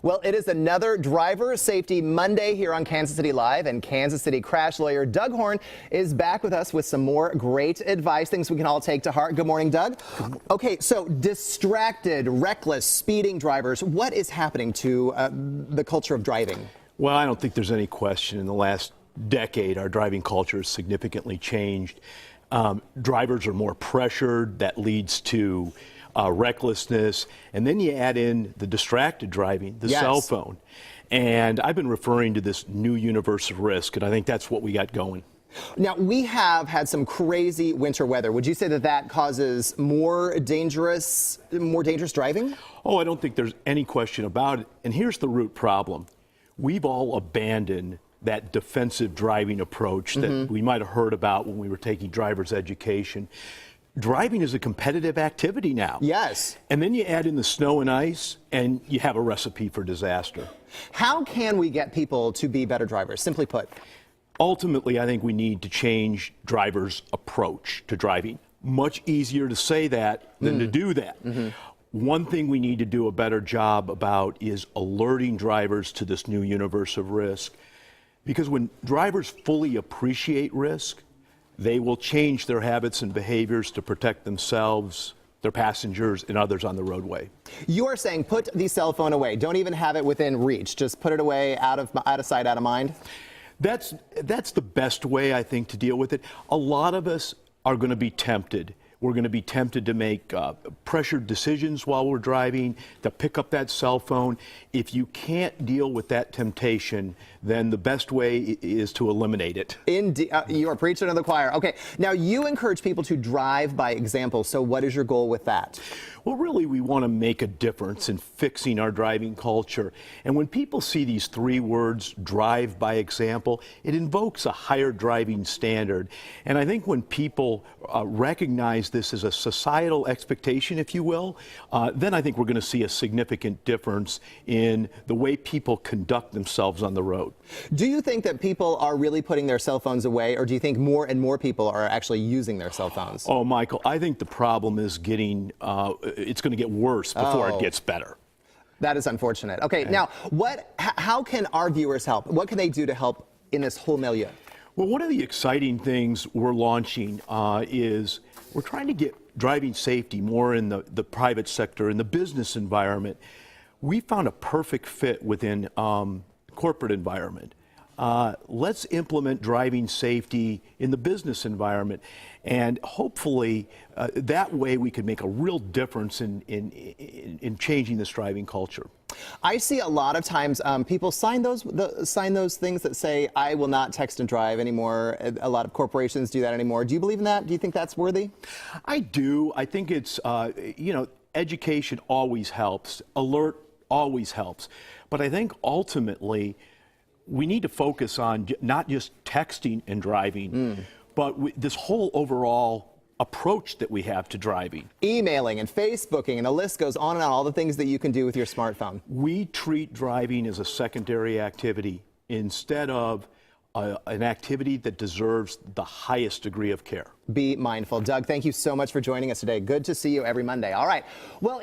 Well, it is another Driver Safety Monday here on Kansas City Live, and Kansas City crash lawyer Doug Horne is back with us with some more great advice, things we can all take to heart. Good morning, Doug. Okay, so distracted, reckless, speeding drivers, what is happening to the culture of driving? Well, I don't think there's any question. In the last decade, our driving culture has significantly changed. Drivers are more pressured. That leads to recklessness. And then you add in the distracted driving, the cell phone. And I've been referring to this new universe of risk, and I think that's what we got going. Now, we have had some crazy winter weather. Would you say that that causes more dangerous driving? Oh, I don't think there's any question about it. And here's the root problem. We've all abandoned that defensive driving approach that we might have heard about when we were taking driver's education. Driving is a competitive activity now. Yes. And then you add in the snow and ice, and you have a recipe for disaster. How can we get people to be better drivers, simply put? Ultimately, I think we need to change drivers' approach to driving. Much easier to say that than to do that. One thing we need to do a better job about is alerting drivers to this new universe of risk. Because when drivers fully appreciate risk, they will change their habits and behaviors to protect themselves, their passengers, and others on the roadway. You are saying put the cell phone away. Don't even have it within reach. Just put it away, out of sight, out of mind. That's the best way, I think, to deal with it. A lot of us are going to be tempted. We're going to be tempted to make pressured decisions while we're driving, to pick up that cell phone. If you can't deal with that temptation, then the best way is to eliminate it. Indeed, you are preaching to the choir. Okay, now you encourage people to drive by example. So what is your goal with that? Well, really, we want to make a difference in fixing our driving culture. And when people see these three words, drive by example, it invokes a higher driving standard. And I think when people recognize this as a societal expectation, if you will, then I think we're going to see a significant difference in the way people conduct themselves on the road. Do you think that people are really putting their cell phones away, or do you think more and more people are actually using their cell phones? Oh, Michael, I think the problem is it's going to get worse before it gets better. That is unfortunate. Okay, now, how can our viewers help? What can they do to help in this whole milieu? Well, one of the exciting things we're launching is we're trying to get driving safety more in the private sector, in the business environment. We found a perfect fit within corporate environment. Let's implement driving safety in the business environment, and hopefully that way we can make a real difference in changing this driving culture. I see a lot of times people sign those things that say, "I will not text and drive anymore." A lot of corporations do that anymore. Do you believe in that? Do you think that's worthy? I do. I think it's education always helps. Alert always helps. But I think ultimately we need to focus on not just texting and driving, but this whole overall approach that we have to driving. Emailing and Facebooking, and the list goes on and on, all the things that you can do with your smartphone. We treat driving as a secondary activity instead of an activity that deserves the highest degree of care. Be mindful. Doug, thank you so much for joining us today. Good to see you every Monday. All right. Well,